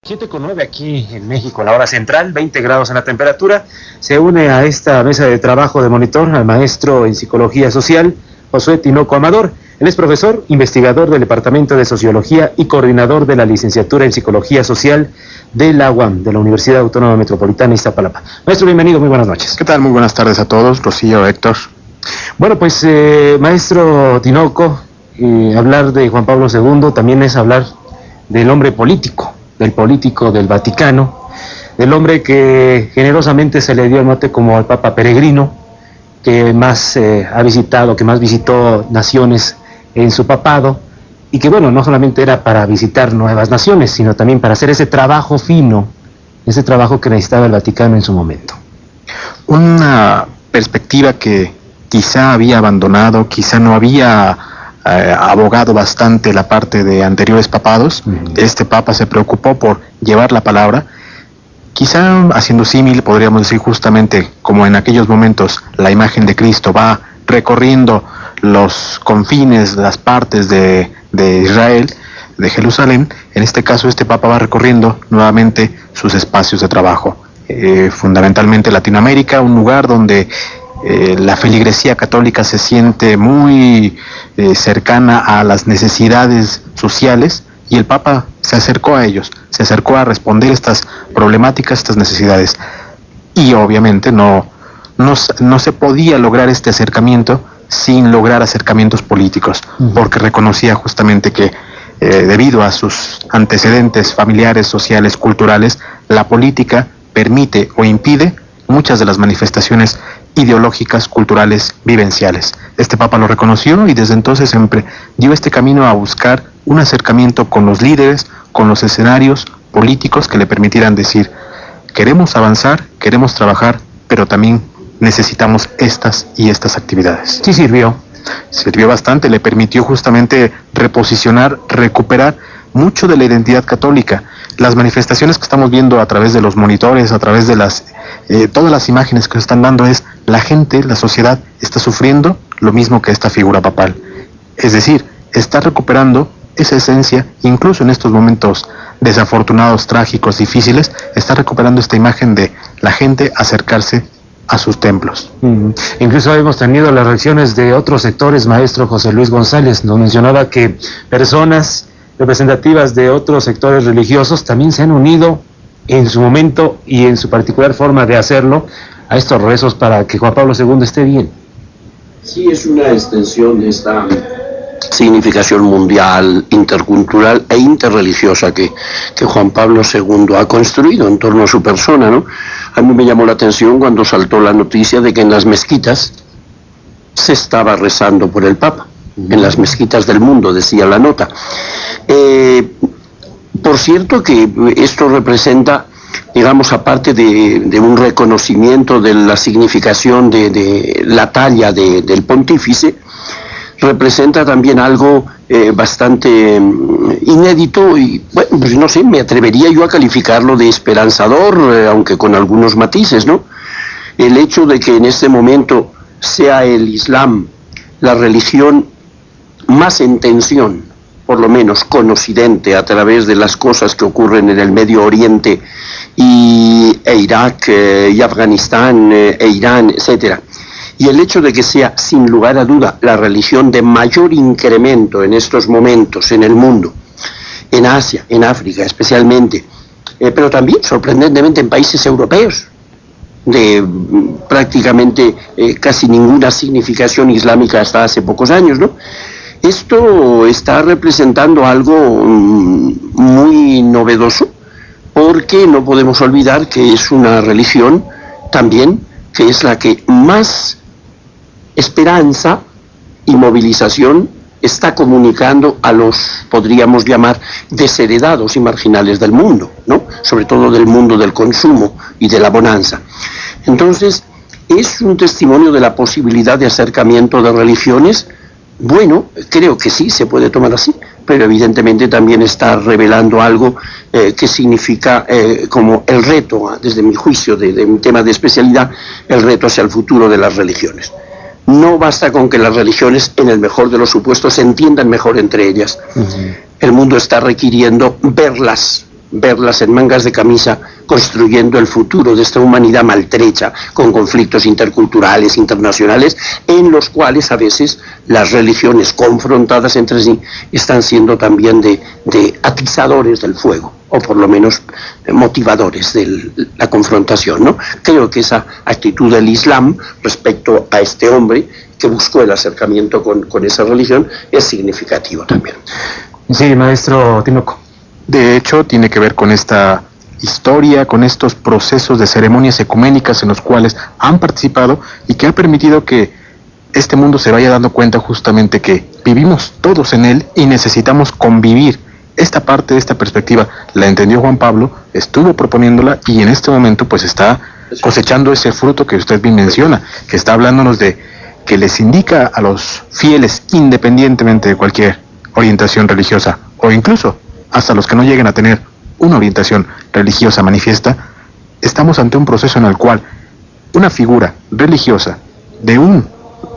7:09 aquí en México, la hora central, 20 grados en la temperatura. Se une a esta mesa de trabajo de monitor al maestro en Psicología Social, Josué Tinoco Amador. Él es profesor, investigador del Departamento de Sociología y coordinador de la Licenciatura en Psicología Social de la UAM, de la Universidad Autónoma Metropolitana Iztapalapa. Maestro, bienvenido, muy buenas noches. ¿Qué tal? Muy buenas tardes a todos, Rocío, Héctor. Bueno, pues, maestro Tinoco, hablar de Juan Pablo II también es hablar del hombre político, del político del Vaticano, del hombre que generosamente se le dio el mote como el Papa Peregrino, que más ha visitado, que más visitó naciones en su papado, y que bueno, no solamente era para visitar nuevas naciones, sino también para hacer ese trabajo fino, ese trabajo que necesitaba el Vaticano en su momento. Una perspectiva que quizá había abandonado, quizá no había abogado bastante la parte de anteriores papados. Este papa se preocupó por llevar la palabra, quizá haciendo símil, podríamos decir justamente como en aquellos momentos la imagen de Cristo va recorriendo los confines, las partes de Israel, de Jerusalén. En este caso este papa va recorriendo nuevamente sus espacios de trabajo, fundamentalmente Latinoamérica, un lugar donde la feligresía católica se siente muy cercana a las necesidades sociales, y el Papa se acercó a ellos, se acercó a responder estas problemáticas, estas necesidades, y obviamente no se podía lograr este acercamiento sin lograr acercamientos políticos, porque reconocía justamente que debido a sus antecedentes familiares, sociales, culturales, la política permite o impide muchas de las manifestaciones ideológicas, culturales, vivenciales. Este Papa lo reconoció y desde entonces siempre dio este camino a buscar un acercamiento con los líderes, con los escenarios políticos que le permitieran decir: queremos avanzar, queremos trabajar, pero también necesitamos estas y estas actividades. Sí sirvió. Sirvió bastante, le permitió justamente reposicionar, recuperar mucho de la identidad católica. Las manifestaciones que estamos viendo a través de los monitores, a través de todas las imágenes que se están dando, es la gente, la sociedad está sufriendo lo mismo que esta figura papal. Es decir, está recuperando esa esencia, incluso en estos momentos desafortunados, trágicos, difíciles, está recuperando esta imagen de la gente acercarse a sus templos. Incluso hemos tenido las reacciones de otros sectores. Maestro José Luis González nos mencionaba que personas representativas de otros sectores religiosos también se han unido en su momento y en su particular forma de hacerlo a estos rezos para que Juan Pablo II esté bien. Sí, es una extensión de esta significación mundial, intercultural e interreligiosa que Juan Pablo II ha construido en torno a su persona, ¿no? A mí me llamó la atención cuando saltó la noticia de que en las mezquitas se estaba rezando por el Papa, en las mezquitas del mundo, decía la nota. Por cierto que esto representa, digamos, aparte de un reconocimiento de la significación de la talla del pontífice, representa también algo bastante inédito y, bueno, pues no sé, me atrevería yo a calificarlo de esperanzador, aunque con algunos matices, ¿no? El hecho de que en este momento sea el Islam la religión más en tensión, por lo menos con Occidente, a través de las cosas que ocurren en el Medio Oriente e Irak y Afganistán e Irán, etcétera. Y el hecho de que sea, sin lugar a duda, la religión de mayor incremento en estos momentos en el mundo, en Asia, en África especialmente, pero también sorprendentemente en países europeos, de prácticamente casi ninguna significación islámica hasta hace pocos años, ¿no? Esto está representando algo muy novedoso, porque no podemos olvidar que es una religión también que es la que más esperanza y movilización está comunicando a los, podríamos llamar, desheredados y marginales del mundo, ¿no? Sobre todo del mundo del consumo y de la bonanza. Entonces, es un testimonio de la posibilidad de acercamiento de religiones. Bueno, creo que sí, se puede tomar así, pero evidentemente también está revelando algo que significa como el reto, desde mi juicio, de un tema de especialidad, el reto hacia el futuro de las religiones. No basta con que las religiones, en el mejor de los supuestos, se entiendan mejor entre ellas. El mundo está requiriendo verlas verlas en mangas de camisa construyendo el futuro de esta humanidad maltrecha con conflictos interculturales, internacionales, en los cuales a veces las religiones confrontadas entre sí están siendo también de atizadores del fuego, o por lo menos motivadores de la confrontación, ¿no? Creo que esa actitud del Islam respecto a este hombre que buscó el acercamiento con esa religión es significativo también. Sí, maestro Tinoco. De hecho, tiene que ver con esta historia, con estos procesos de ceremonias ecuménicas en los cuales han participado y que ha permitido que este mundo se vaya dando cuenta justamente que vivimos todos en él y necesitamos convivir. Esta parte, esta perspectiva, la entendió Juan Pablo, estuvo proponiéndola y en este momento pues está cosechando ese fruto que usted bien menciona, que está hablándonos de que les indica a los fieles, independientemente de cualquier orientación religiosa, o incluso hasta los que no lleguen a tener una orientación religiosa manifiesta, estamos ante un proceso en el cual una figura religiosa de uno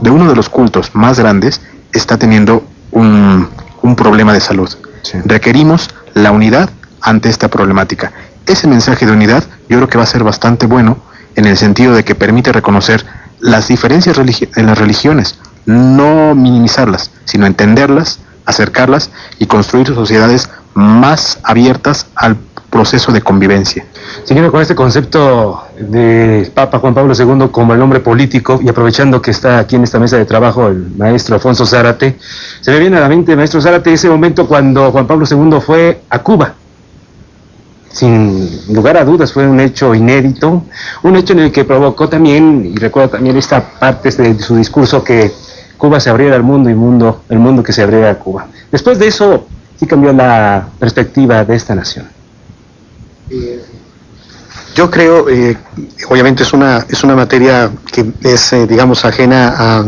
de los cultos más grandes está teniendo un problema de salud. Sí. Requerimos la unidad ante esta problemática. Ese mensaje de unidad yo creo que va a ser bastante bueno en el sentido de que permite reconocer las diferencias en las religiones, no minimizarlas, sino entenderlas, acercarlas y construir sociedades más abiertas al proceso de convivencia. Siguiendo con este concepto de Papa Juan Pablo II como el hombre político y aprovechando que está aquí en esta mesa de trabajo el maestro Alfonso Zárate, se me viene a la mente, maestro Zárate, ese momento cuando Juan Pablo II fue a Cuba. Sin lugar a dudas fue un hecho inédito, un hecho en el que provocó también, y recuerdo también esta parte de su discurso, que Cuba se abriera al mundo y el mundo que se abriera a Cuba. Después de eso sí cambió la perspectiva de esta nación. Yo creo, obviamente es una materia que es, digamos, ajena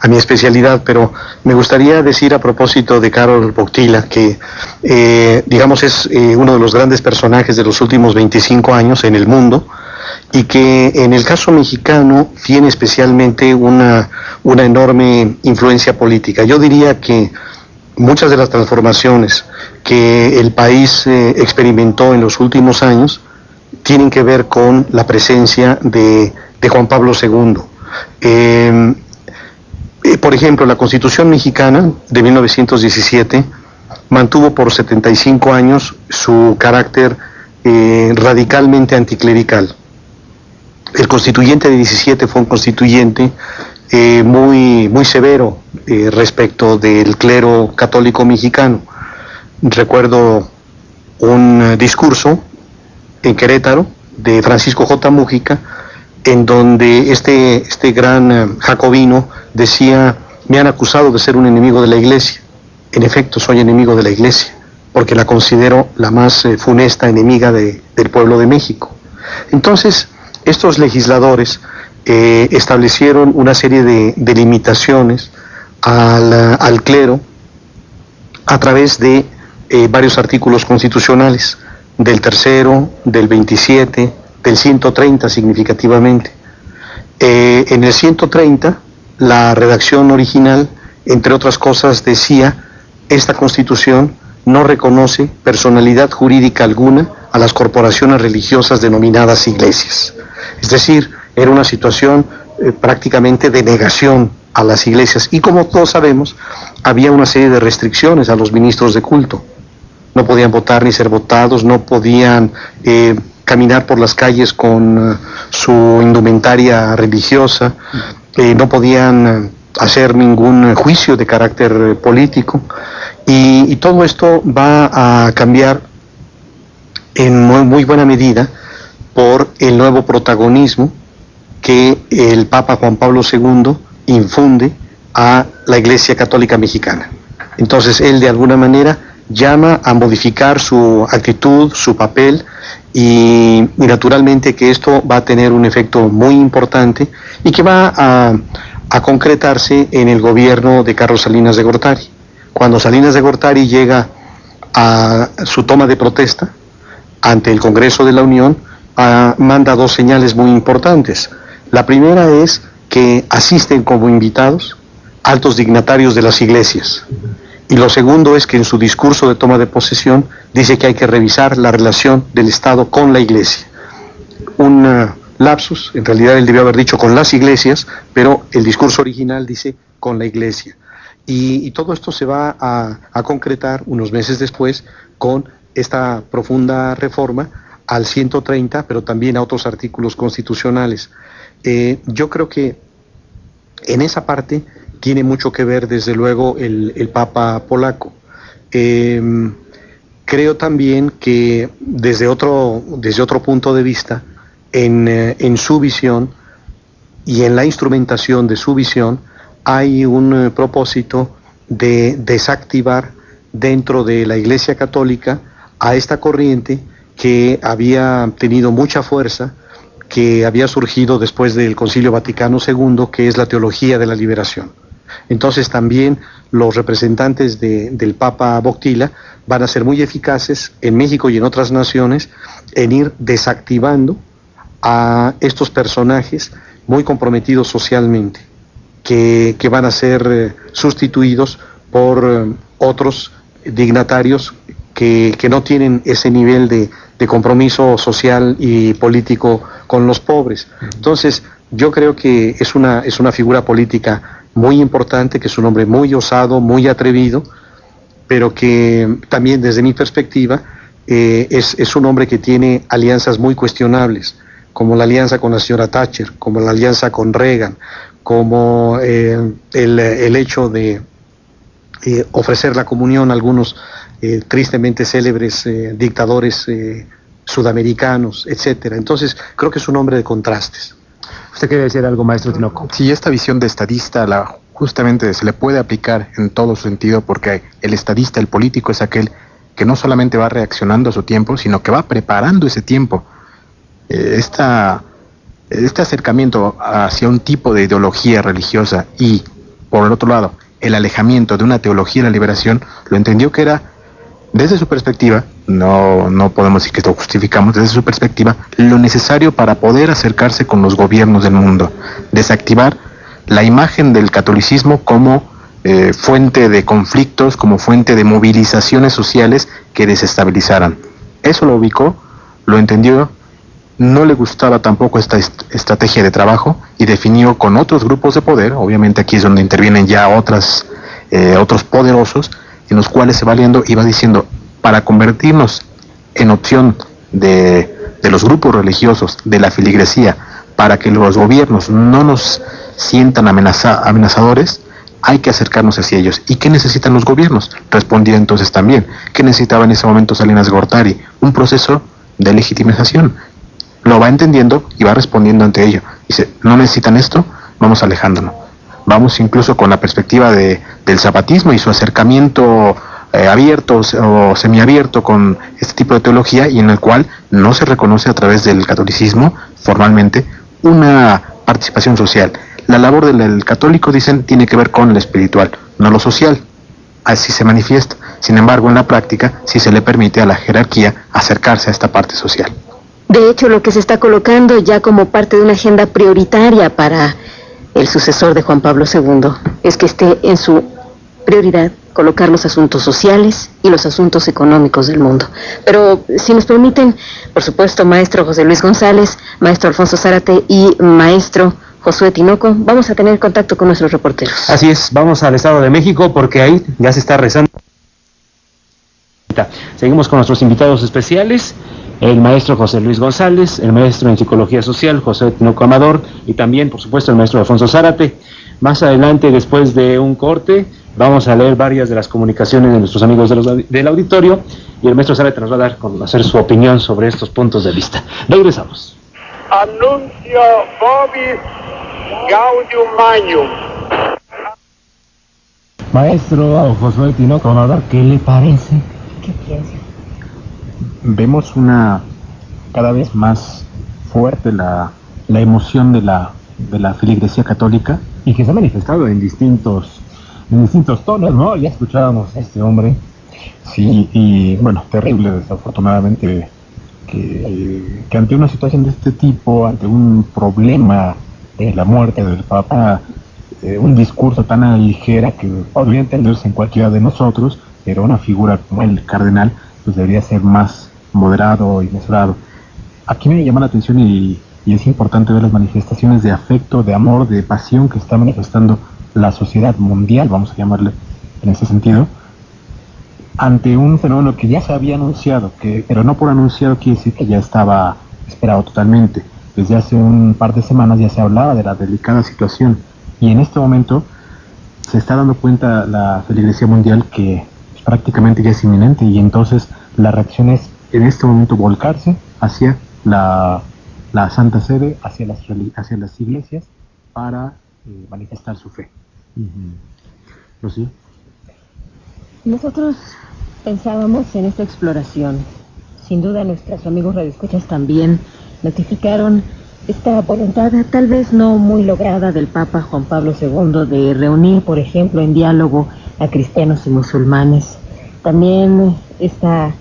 a mi especialidad, pero me gustaría decir a propósito de Karol Wojtyła que, digamos, es uno de los grandes personajes de los últimos 25 años en el mundo y que en el caso mexicano tiene especialmente una enorme influencia política. Yo diría que muchas de las transformaciones que el país experimentó en los últimos años tienen que ver con la presencia de Juan Pablo II. Por ejemplo, la Constitución mexicana de 1917 mantuvo por 75 años su carácter radicalmente anticlerical. El constituyente de 17 fue un constituyente muy severo respecto del clero católico mexicano. Recuerdo un discurso en Querétaro de Francisco J. Múgica, en donde este gran jacobino decía: me han acusado de ser un enemigo de la Iglesia. En efecto, soy enemigo de la Iglesia, porque la considero la más funesta enemiga del pueblo de México. Entonces, estos legisladores establecieron una serie de limitaciones al clero a través de varios artículos constitucionales, del 3º, del 27, del 130 significativamente. En el 130, la redacción original, entre otras cosas, decía: esta Constitución no reconoce personalidad jurídica alguna a las corporaciones religiosas denominadas iglesias. Es decir, era una situación prácticamente de negación a las iglesias. Y como todos sabemos, había una serie de restricciones a los ministros de culto. No podían votar ni ser votados, no podían caminar por las calles con su indumentaria religiosa, no podían hacer ningún juicio de carácter político, y todo esto va a cambiar en muy buena medida por el nuevo protagonismo que el Papa Juan Pablo II infunde a la Iglesia Católica Mexicana. Entonces él de alguna manera llama a modificar su actitud, su papel, y naturalmente que esto va a tener un efecto muy importante y que va a concretarse en el gobierno de Carlos Salinas de Gortari. Cuando Salinas de Gortari llega a su toma de protesta ante el Congreso de la Unión, manda dos señales muy importantes. La primera es que asisten como invitados altos dignatarios de las iglesias. Y lo segundo es que en su discurso de toma de posesión dice que hay que revisar la relación del Estado con la Iglesia. Un lapsus, en realidad él debió haber dicho con las iglesias, pero el discurso original dice con la Iglesia. Y todo esto se va a concretar unos meses después con esta profunda reforma al 130, pero también a otros artículos constitucionales. Yo creo que en esa parte tiene mucho que ver, desde luego, el Papa polaco. Creo también que desde otro punto de vista, en su visión y en la instrumentación de su visión, hay un propósito de desactivar dentro de la Iglesia Católica a esta corriente que había tenido mucha fuerza, que había surgido después del Concilio Vaticano II, que es la teología de la liberación. Entonces también los representantes del Papa Wojtyła van a ser muy eficaces en México y en otras naciones en ir desactivando a estos personajes muy comprometidos socialmente, que van a ser sustituidos por otros dignatarios que no tienen ese nivel de compromiso social y político con los pobres. Entonces, yo creo que es una figura política muy importante, que es un hombre muy osado, muy atrevido, pero que también, desde mi perspectiva, es un hombre que tiene alianzas muy cuestionables, como la alianza con la señora Thatcher, como la alianza con Reagan, como el hecho de ofrecer la comunión a algunos tristemente célebres dictadores sudamericanos, etcétera. Entonces, creo que es un hombre de contrastes. ¿Usted quiere decir algo, maestro Tinoco? Sí, esta visión de estadista justamente se le puede aplicar en todo sentido, porque el estadista, el político, es aquel que no solamente va reaccionando a su tiempo, sino que va preparando ese tiempo. Este acercamiento hacia un tipo de ideología religiosa y, por el otro lado, el alejamiento de una teología de la liberación, lo entendió que era, desde su perspectiva, no podemos decir que lo justificamos, desde su perspectiva, lo necesario para poder acercarse con los gobiernos del mundo, desactivar la imagen del catolicismo como fuente de conflictos, como fuente de movilizaciones sociales que desestabilizaran. Eso lo ubicó, lo entendió, no le gustaba tampoco esta estrategia de trabajo y definió con otros grupos de poder, obviamente aquí es donde intervienen ya otros poderosos, en los cuales se va aliando y va diciendo, para convertirnos en opción de los grupos religiosos, de la feligresía, para que los gobiernos no nos sientan amenazadores, hay que acercarnos hacia ellos. ¿Y qué necesitan los gobiernos? Respondía entonces también, ¿qué necesitaba en ese momento Salinas Gortari? Un proceso de legitimización. Lo va entendiendo y va respondiendo ante ello. Dice, no necesitan esto, vamos alejándonos. Vamos incluso con la perspectiva del zapatismo y su acercamiento abierto o semiabierto con este tipo de teología, y en el cual no se reconoce a través del catolicismo formalmente una participación social. La labor del católico, dicen, tiene que ver con lo espiritual, no lo social. Así se manifiesta. Sin embargo, en la práctica sí se le permite a la jerarquía acercarse a esta parte social. De hecho, lo que se está colocando ya como parte de una agenda prioritaria para el sucesor de Juan Pablo II es que esté en su prioridad colocar los asuntos sociales y los asuntos económicos del mundo. Pero, si nos permiten, por supuesto, maestro José Luis González, maestro Alfonso Zárate y maestro Josué Tinoco, vamos a tener contacto con nuestros reporteros. Así es, vamos al Estado de México porque ahí ya se está rezando. Seguimos con nuestros invitados especiales, el maestro José Luis González, el maestro en Psicología Social, José Tinoco Amador, y también, por supuesto, el maestro Alfonso Zárate. Más adelante, después de un corte, vamos a leer varias de las comunicaciones de nuestros amigos del auditorio, y el maestro Zárate nos va a dar a conocer su opinión sobre estos puntos de vista. Regresamos. Annuncio vobis gaudium magnum. Maestro Josué Tinoco Amador, ¿qué le parece? ¿Qué piensa? Vemos cada vez más fuerte la emoción de la feligresía católica, Y que se ha manifestado en distintos tonos, ¿no? Ya escuchábamos a este hombre. sí, y bueno, terrible desafortunadamente que ante una situación de este tipo, ante un problema de la muerte del Papa, un discurso tan a la ligera que podría entenderse en cualquiera de nosotros, pero una figura como el cardenal pues debería ser más moderado y mesurado. Aquí me llama la atención y es importante ver las manifestaciones de afecto, de amor, de pasión que está manifestando la sociedad mundial, vamos a llamarle en ese sentido, ante un fenómeno que ya se había anunciado, pero no por anunciado quiere decir que ya estaba esperado totalmente. Desde hace un par de semanas ya se hablaba de la delicada situación y en este momento se está dando cuenta la feligresía mundial que prácticamente ya es inminente y entonces la reacción es en este momento volcarse hacia la Santa Sede, hacia las iglesias para manifestar su fe. ¿Sí? Nosotros pensábamos en esta exploración. Sin duda nuestros amigos radioescuchas también notificaron esta voluntad tal vez no muy lograda del Papa Juan Pablo II de reunir, por ejemplo, en diálogo a cristianos y musulmanes. También está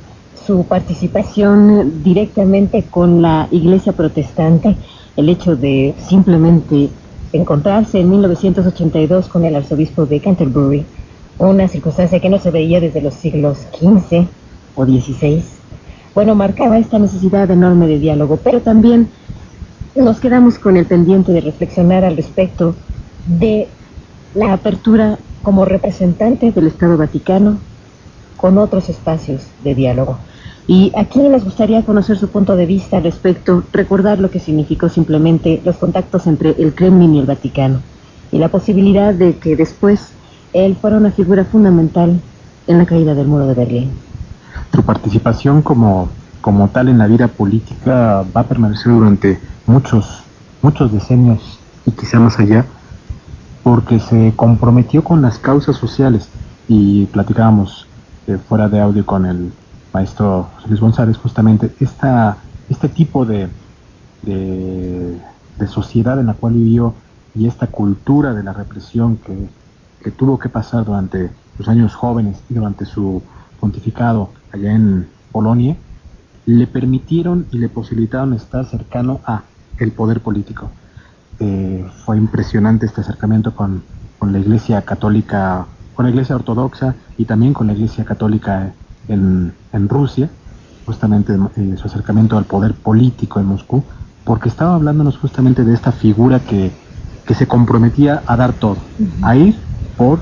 su participación directamente con la Iglesia protestante, el hecho de simplemente encontrarse en 1982 con el arzobispo de Canterbury, una circunstancia que no se veía desde los siglos XV o XVI. Bueno, marcaba esta necesidad enorme de diálogo, pero también nos quedamos con el pendiente de reflexionar al respecto de la apertura como representante del Estado Vaticano con otros espacios de diálogo. Y aquí nos gustaría conocer su punto de vista al respecto, recordar lo que significó simplemente los contactos entre el Kremlin y el Vaticano, y la posibilidad de que después él fuera una figura fundamental en la caída del muro de Berlín. Su participación como tal en la vida política va a permanecer durante muchos decenios y quizá más allá, porque se comprometió con las causas sociales y platicábamos fuera de audio con el maestro José Luis González justamente este tipo de sociedad en la cual vivió y esta cultura de la represión que tuvo que pasar durante los años jóvenes y durante su pontificado allá en Polonia, le permitieron y le posibilitaron estar cercano a el poder político. Fue impresionante este acercamiento con la Iglesia Católica, con la Iglesia Ortodoxa y también con la Iglesia Católica en Rusia, justamente su acercamiento al poder político en Moscú, porque estaba hablándonos justamente de esta figura que se comprometía a dar todo, a ir por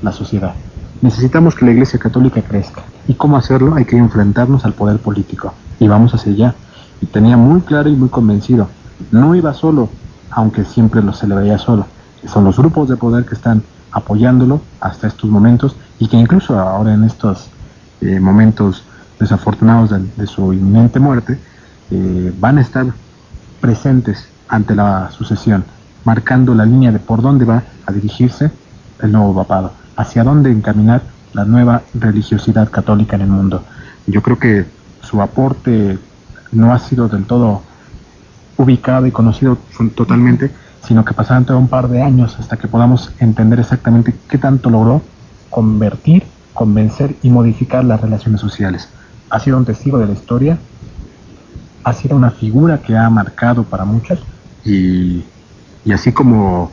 la sociedad. Necesitamos que la Iglesia Católica crezca. ¿Y cómo hacerlo? Hay que enfrentarnos al poder político. Y vamos hacia allá. Y tenía muy claro y muy convencido. No iba solo, aunque siempre se le veía solo. Son los grupos de poder que están apoyándolo hasta estos momentos y que incluso ahora en estos momentos desafortunados de su inminente muerte, van a estar presentes ante la sucesión, marcando la línea de por dónde va a dirigirse el nuevo papado, hacia dónde encaminar la nueva religiosidad católica en el mundo. Yo creo que su aporte no ha sido del todo ubicado y conocido totalmente, sino que pasarán todo un par de años hasta que podamos entender exactamente qué tanto logró convertir, convencer y modificar las relaciones sociales. Ha sido un testigo de la historia, ha sido una figura que ha marcado para muchos y así como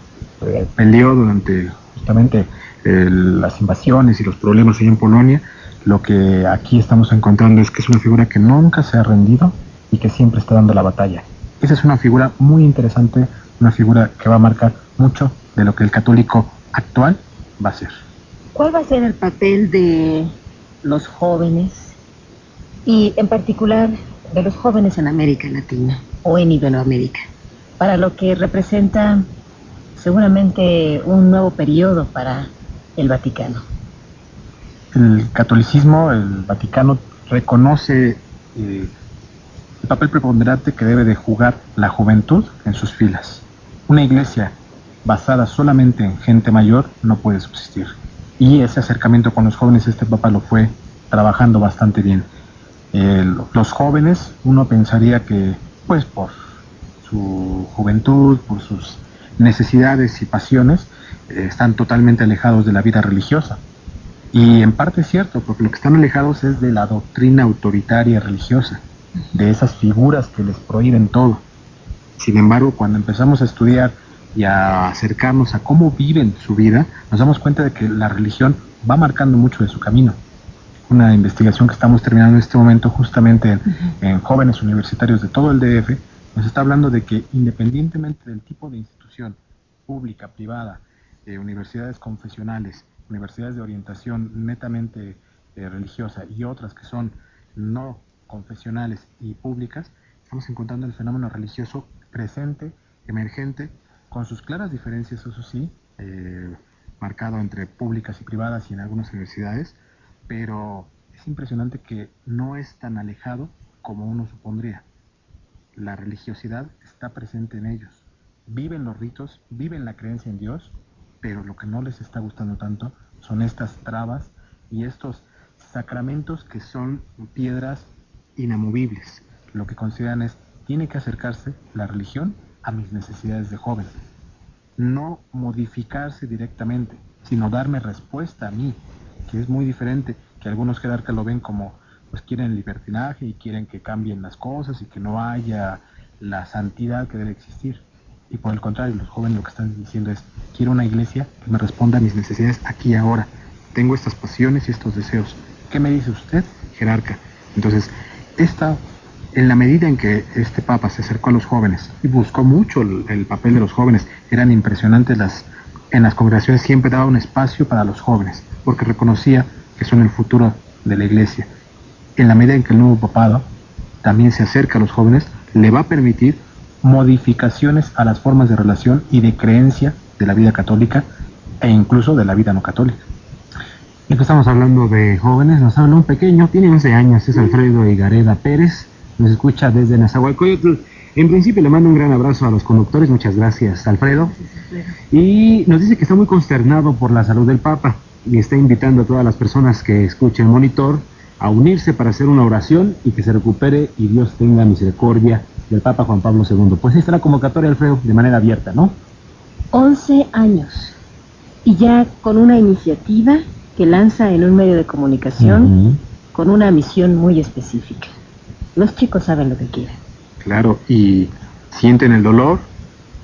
peleó durante justamente las invasiones y los problemas allá en Polonia, lo que aquí estamos encontrando es que es una figura que nunca se ha rendido y que siempre está dando la batalla. Esa es una figura muy interesante, una figura que va a marcar mucho de lo que el católico actual va a ser. ¿Cuál va a ser el papel de los jóvenes y en particular de los jóvenes en América Latina o en Iberoamérica para lo que representa seguramente un nuevo periodo para el Vaticano? El catolicismo, el Vaticano reconoce el papel preponderante que debe de jugar la juventud en sus filas. Una iglesia basada solamente en gente mayor no puede subsistir. Y ese acercamiento con los jóvenes, este papa lo fue trabajando bastante bien. Los jóvenes, uno pensaría que, pues por su juventud, por sus necesidades y pasiones, están totalmente alejados de la vida religiosa. Y en parte es cierto, porque lo que están alejados es de la doctrina autoritaria religiosa, de esas figuras que les prohíben todo. Sin embargo, cuando empezamos a estudiar y a acercarnos a cómo viven su vida, nos damos cuenta de que la religión va marcando mucho de su camino. Una investigación que estamos terminando en este momento justamente en jóvenes universitarios de todo el DF, nos está hablando de que independientemente del tipo de institución, pública, privada, universidades confesionales, universidades de orientación netamente religiosa y otras que son no confesionales y públicas, estamos encontrando el fenómeno religioso presente, emergente, con sus claras diferencias, eso sí, marcado entre públicas y privadas y en algunas universidades, pero es impresionante que no es tan alejado como uno supondría. La religiosidad está presente en ellos. Viven los ritos, viven la creencia en Dios, pero lo que no les está gustando tanto son estas trabas y estos sacramentos que son piedras inamovibles. Lo que consideran es, tiene que acercarse la religión a mis necesidades de joven. No modificarse directamente, sino darme respuesta a mí, que es muy diferente, que algunos jerarcas lo ven como, pues quieren libertinaje y quieren que cambien las cosas y que no haya la santidad que debe existir. Y por el contrario, los jóvenes lo que están diciendo es, quiero una iglesia que me responda a mis necesidades aquí y ahora. Tengo estas pasiones y estos deseos. ¿Qué me dice usted, jerarca? Entonces, en la medida en que este papa se acercó a los jóvenes y buscó mucho el papel de los jóvenes, eran impresionantes en las congregaciones, siempre daba un espacio para los jóvenes, porque reconocía que son el futuro de la iglesia. En la medida en que el nuevo papado también se acerca a los jóvenes, le va a permitir modificaciones a las formas de relación y de creencia de la vida católica e incluso de la vida no católica. Y pues estamos hablando de jóvenes, nos habla un pequeño, tiene 11 años, es Alfredo Higareda Pérez, nos escucha desde Nezahualcóyotl. En principio le mando un gran abrazo a los conductores, muchas gracias, Alfredo. Y nos dice que está muy consternado por la salud del Papa y está invitando a todas las personas que escuchen Monitor a unirse para hacer una oración y que se recupere y Dios tenga misericordia del Papa Juan Pablo II. Pues ahí está la convocatoria, Alfredo, de manera abierta, ¿no? 11 años. Y ya con una iniciativa que lanza en un medio de comunicación con una misión muy específica. Los chicos saben lo que quieren. Claro, y sienten el dolor,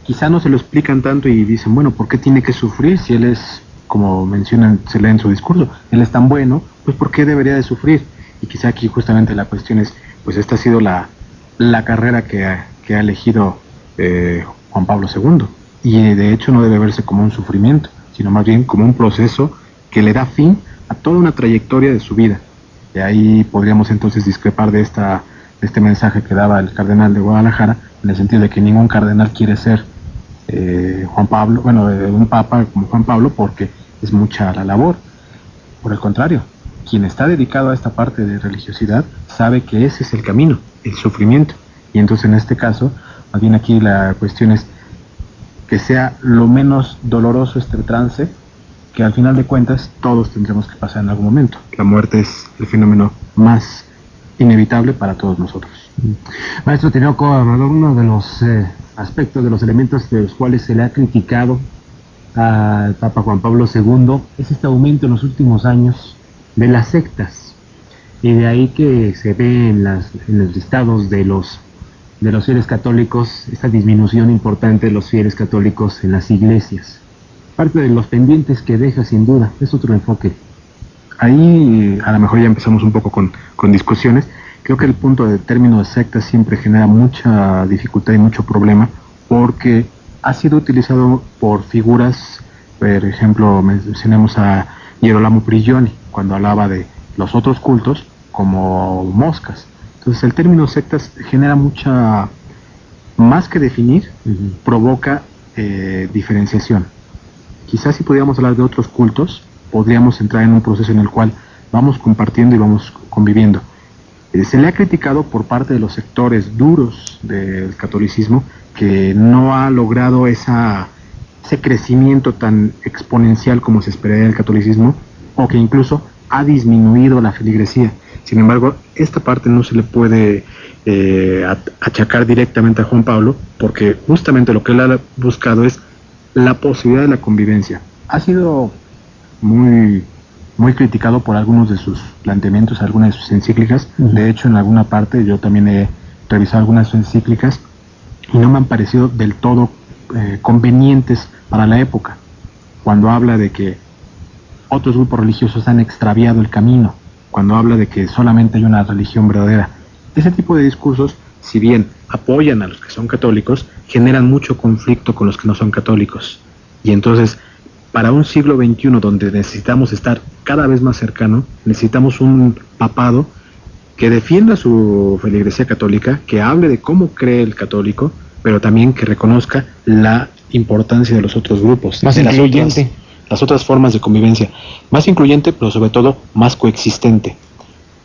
quizá no se lo explican tanto y dicen, bueno, ¿por qué tiene que sufrir si él es, como mencionan, se lee en su discurso, él es tan bueno, pues ¿por qué debería de sufrir? Y quizá aquí justamente la cuestión es, pues esta ha sido la carrera que ha elegido Juan Pablo II, y de hecho no debe verse como un sufrimiento, sino más bien como un proceso que le da fin a toda una trayectoria de su vida. De ahí podríamos entonces discrepar de este mensaje que daba el cardenal de Guadalajara, en el sentido de que ningún cardenal quiere ser Juan Pablo, un papa como Juan Pablo, porque es mucha la labor. Por el contrario, quien está dedicado a esta parte de religiosidad sabe que ese es el camino, el sufrimiento. Y entonces en este caso, más bien aquí la cuestión es que sea lo menos doloroso este trance, que al final de cuentas todos tendremos que pasar en algún momento. La muerte es el fenómeno más inevitable para todos nosotros. Maestro Tinoco Amador, uno de los aspectos, de los elementos de los cuales se le ha criticado al Papa Juan Pablo II es este aumento en los últimos años de las sectas, y de ahí que se ve en los listados de los fieles católicos esta disminución importante de los fieles católicos en las iglesias. Parte de los pendientes que deja, sin duda, es otro enfoque. Ahí a lo mejor ya empezamos un poco con discusiones. Creo que el punto de término de secta siempre genera mucha dificultad y mucho problema, porque ha sido utilizado por figuras, por ejemplo, mencionemos a Girolamo Prigioni, cuando hablaba de los otros cultos como moscas. Entonces el término sectas genera mucha, más que definir, provoca diferenciación. Quizás si pudiéramos hablar de otros cultos, podríamos entrar en un proceso en el cual vamos compartiendo y vamos conviviendo. Se le ha criticado por parte de los sectores duros del catolicismo que no ha logrado ese crecimiento tan exponencial como se esperaría del catolicismo, o que incluso ha disminuido la feligresía. Sin embargo, esta parte no se le puede achacar directamente a Juan Pablo, porque justamente lo que él ha buscado es la posibilidad de la convivencia. Ha sido muy criticado por algunos de sus planteamientos, algunas de sus encíclicas. De hecho, en alguna parte yo también he revisado algunas encíclicas y no me han parecido del todo convenientes para la época, cuando habla de que otros grupos religiosos han extraviado el camino, cuando habla de que solamente hay una religión verdadera. Ese tipo de discursos, si bien apoyan a los que son católicos, generan mucho conflicto con los que no son católicos. Y entonces, para un siglo XXI donde necesitamos estar cada vez más cercano, necesitamos un papado que defienda su feligresía católica, que hable de cómo cree el católico, pero también que reconozca la importancia de los otros grupos, más de incluyente, las otras formas de convivencia, más incluyente, pero sobre todo más coexistente,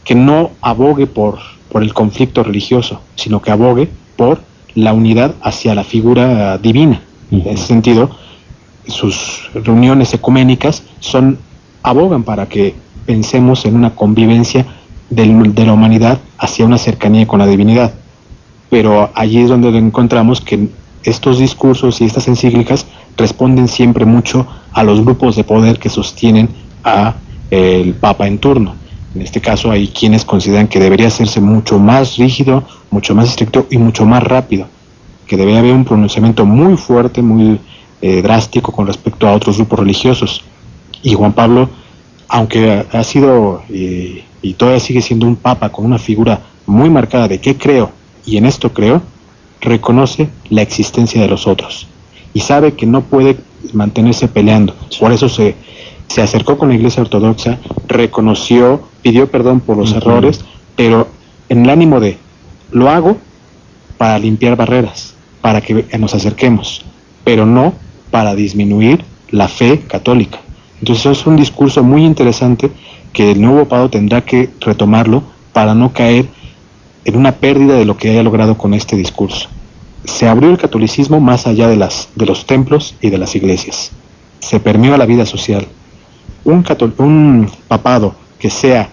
que no abogue por el conflicto religioso, sino que abogue por la unidad hacia la figura divina. En ese sentido, sus reuniones ecuménicas abogan para que pensemos en una convivencia de la humanidad hacia una cercanía con la divinidad. Pero allí es donde encontramos que estos discursos y estas encíclicas responden siempre mucho a los grupos de poder que sostienen a el Papa en turno. En este caso hay quienes consideran que debería hacerse mucho más rígido, mucho más estricto y mucho más rápido, que debería haber un pronunciamiento muy fuerte, muy drástico con respecto a otros grupos religiosos. Y Juan Pablo, aunque ha sido y todavía sigue siendo un papa con una figura muy marcada de qué creo y en esto creo, reconoce la existencia de los otros y sabe que no puede mantenerse peleando. Por eso se acercó con la Iglesia Ortodoxa, reconoció, pidió perdón por los errores, pero en el ánimo de lo hago para limpiar barreras, para que nos acerquemos, pero no para disminuir la fe católica. Entonces es un discurso muy interesante que el nuevo Papa tendrá que retomarlo para no caer en una pérdida de lo que haya logrado con este discurso. Se abrió el catolicismo más allá de los templos y de las iglesias. Se permeó a la vida social. Un papado que sea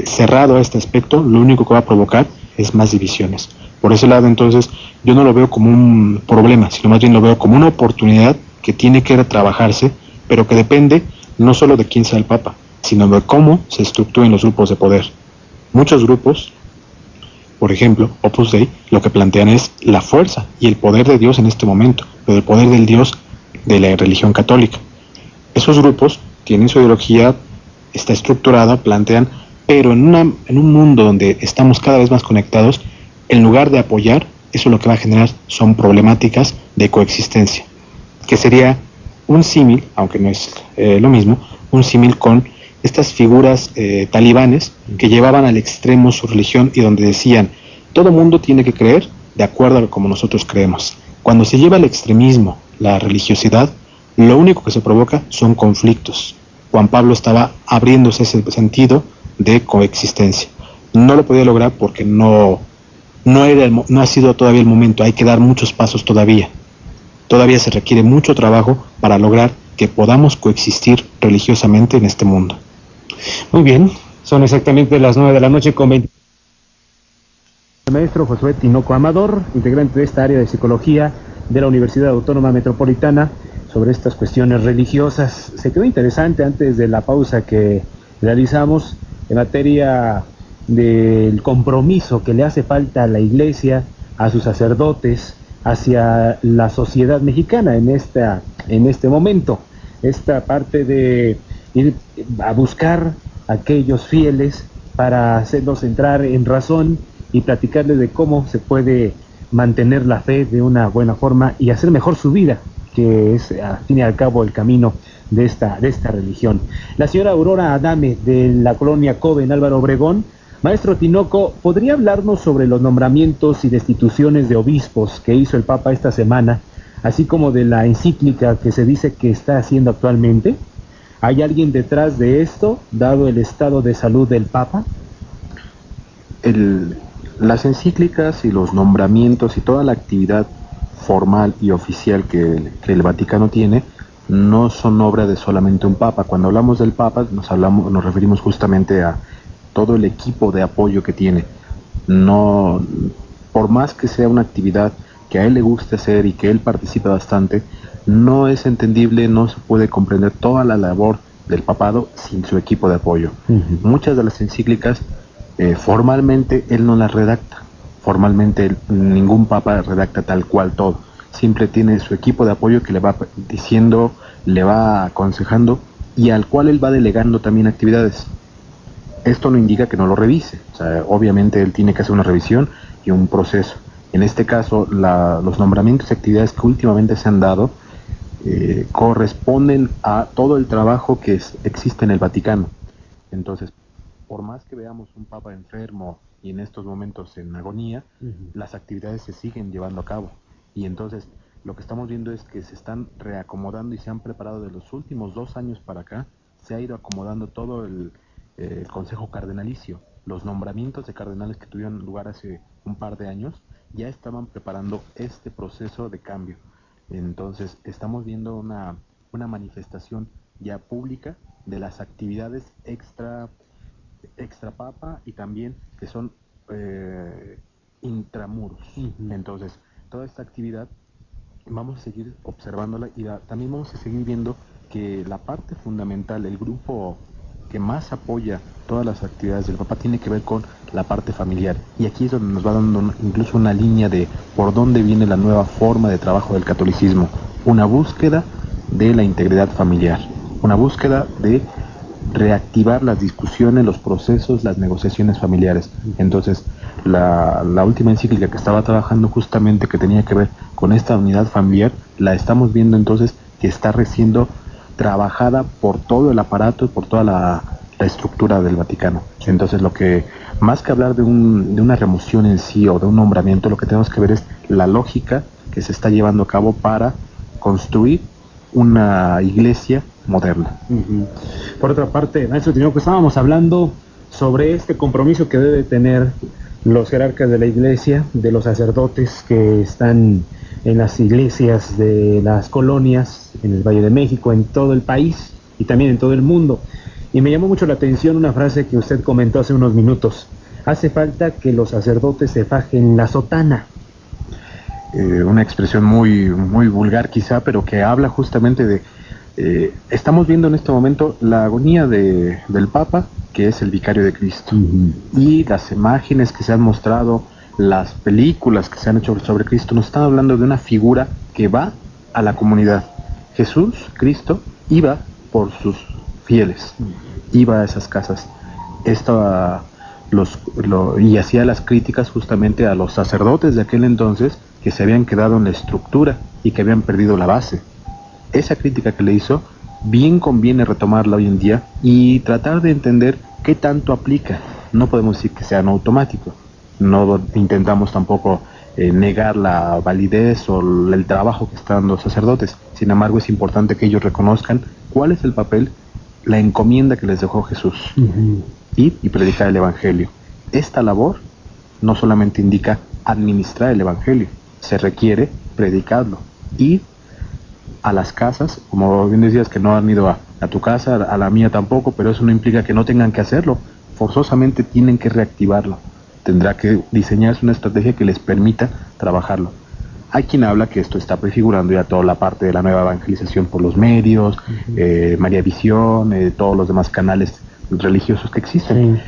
cerrado a este aspecto, lo único que va a provocar es más divisiones. Por ese lado, entonces, yo no lo veo como un problema, sino más bien lo veo como una oportunidad que tiene que trabajarse, pero que depende no solo de quién sea el Papa, sino de cómo se estructuren los grupos de poder. Muchos grupos, por ejemplo, Opus Dei, lo que plantean es la fuerza y el poder de Dios en este momento, pero el poder del Dios de la religión católica. Esos grupos tienen su ideología, está estructurada, plantean, pero en un mundo donde estamos cada vez más conectados, en lugar de apoyar, eso lo que va a generar son problemáticas de coexistencia, que sería un símil, aunque no es lo mismo, un símil con estas figuras talibanes que llevaban al extremo su religión y donde decían, todo mundo tiene que creer de acuerdo a como nosotros creemos. Cuando se lleva al extremismo la religiosidad, lo único que se provoca son conflictos. Juan Pablo estaba abriéndose ese sentido de coexistencia. No lo podía lograr porque no ha sido todavía el momento, hay que dar muchos pasos todavía. Todavía se requiere mucho trabajo para lograr que podamos coexistir religiosamente en este mundo. Muy bien, son exactamente las 9 de la noche con 20. El maestro Josué Tinoco Amador, integrante de esta área de psicología de la Universidad Autónoma Metropolitana, sobre estas cuestiones religiosas. Se quedó interesante antes de la pausa que realizamos en materia del compromiso que le hace falta a la Iglesia, a sus sacerdotes, hacia la sociedad mexicana en este momento. Esta parte de ir a buscar a aquellos fieles para hacerlos entrar en razón y platicarles de cómo se puede mantener la fe de una buena forma y hacer mejor su vida, que es al fin y al cabo el camino de esta religión. La señora Aurora Adame, de la colonia Cove en Álvaro Obregón. Maestro Tinoco, ¿podría hablarnos sobre los nombramientos y destituciones de obispos que hizo el Papa esta semana, así como de la encíclica que se dice que está haciendo actualmente? ¿Hay alguien detrás de esto, dado el estado de salud del Papa? Las encíclicas y los nombramientos y toda la actividad formal y oficial que el Vaticano tiene no son obra de solamente un Papa. Cuando hablamos del Papa nos referimos justamente a todo el equipo de apoyo que tiene. No, por más que sea una actividad que a él le guste hacer y que él participe bastante, no es entendible, no se puede comprender toda la labor del papado sin su equipo de apoyo. Muchas de las encíclicas formalmente él no las redacta. Formalmente ningún papa redacta tal cual todo, siempre tiene su equipo de apoyo que le va diciendo, le va aconsejando y al cual él va delegando también actividades. Esto no indica que no lo revise, o sea, obviamente él tiene que hacer una revisión y un proceso. En este caso, los nombramientos y actividades que últimamente se han dado corresponden a todo el trabajo que existe en el Vaticano. Entonces, por más que veamos un papa enfermo y en estos momentos en agonía, las actividades se siguen llevando a cabo. Y entonces, lo que estamos viendo es que se están reacomodando y se han preparado de los últimos 2 años para acá, se ha ido acomodando todo el Consejo Cardenalicio. Los nombramientos de cardenales que tuvieron lugar hace un par de años ya estaban preparando este proceso de cambio. Entonces estamos viendo una manifestación ya pública de las actividades extra papa y también que son intramuros. Entonces toda esta actividad vamos a seguir observándola y también vamos a seguir viendo que la parte fundamental, el grupo que más apoya todas las actividades del Papa tiene que ver con la parte familiar. Y aquí es donde nos va dando incluso una línea de por dónde viene la nueva forma de trabajo del catolicismo. Una búsqueda de la integridad familiar, una búsqueda de reactivar las discusiones, los procesos, las negociaciones familiares. Entonces, la última encíclica que estaba trabajando justamente que tenía que ver con esta unidad familiar, la estamos viendo entonces que está siendo trabajada por todo el aparato, por toda la estructura del Vaticano. Entonces, lo que más que hablar de una remoción en sí o de un nombramiento, lo que tenemos que ver es la lógica que se está llevando a cabo para construir una iglesia moderna. Por otra parte, maestro Tinoco, estábamos hablando sobre este compromiso que debe tener los jerarcas de la iglesia, de los sacerdotes que están en las iglesias de las colonias, en el Valle de México, en todo el país y también en todo el mundo. Y me llamó mucho la atención una frase que usted comentó hace unos minutos. Hace falta que los sacerdotes se fajen la sotana. Una expresión muy vulgar quizá, pero que habla justamente de... estamos viendo en este momento la agonía del Papa, que es el vicario de Cristo. Y las imágenes que se han mostrado, las películas que se han hecho sobre Cristo, nos están hablando de una figura que va a la comunidad. Jesús, Cristo, iba por sus fieles, iba a esas casas. Y hacía las críticas justamente a los sacerdotes de aquel entonces que se habían quedado en la estructura y que habían perdido la base. Esa crítica que le hizo, bien conviene retomarla hoy en día y tratar de entender qué tanto aplica. No podemos decir que sea no automático. No intentamos tampoco negar la validez o el trabajo que están dando los sacerdotes. Sin embargo, es importante que ellos reconozcan cuál es el papel, la encomienda que les dejó Jesús. Ir y predicar el Evangelio. Esta labor no solamente indica administrar el Evangelio, se requiere predicarlo. Ir a las casas, como bien decías que no han ido a tu casa, a la mía tampoco, pero eso no implica que no tengan que hacerlo. Forzosamente tienen que reactivarlo. Tendrá que diseñarse una estrategia que les permita trabajarlo. Hay quien habla que esto está prefigurando ya toda la parte de la nueva evangelización por los medios, María Visión, todos los demás canales religiosos que existen.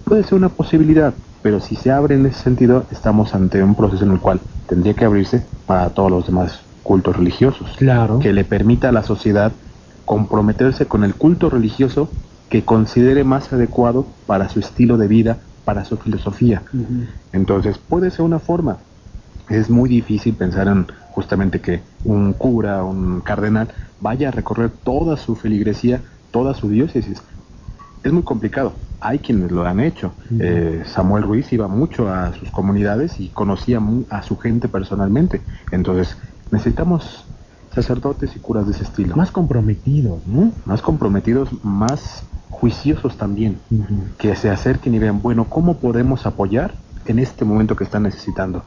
Puede ser una posibilidad, pero si se abre en ese sentido, estamos ante un proceso en el cual tendría que abrirse para todos los demás cultos religiosos. Claro. Que le permita a la sociedad comprometerse con el culto religioso que considere más adecuado para su estilo de vida, para su filosofía. Entonces, puede ser una forma. Es muy difícil pensar en justamente que un cura, un cardenal, vaya a recorrer toda su feligresía, toda su diócesis. Es muy complicado. Hay quienes lo han hecho. Samuel Ruiz iba mucho a sus comunidades y conocía a su gente personalmente. Entonces, necesitamos sacerdotes y curas de ese estilo. Más comprometidos, ¿no? Más comprometidos, más juiciosos también. Que se acerquen y vean, bueno, ¿cómo podemos apoyar en este momento que están necesitando?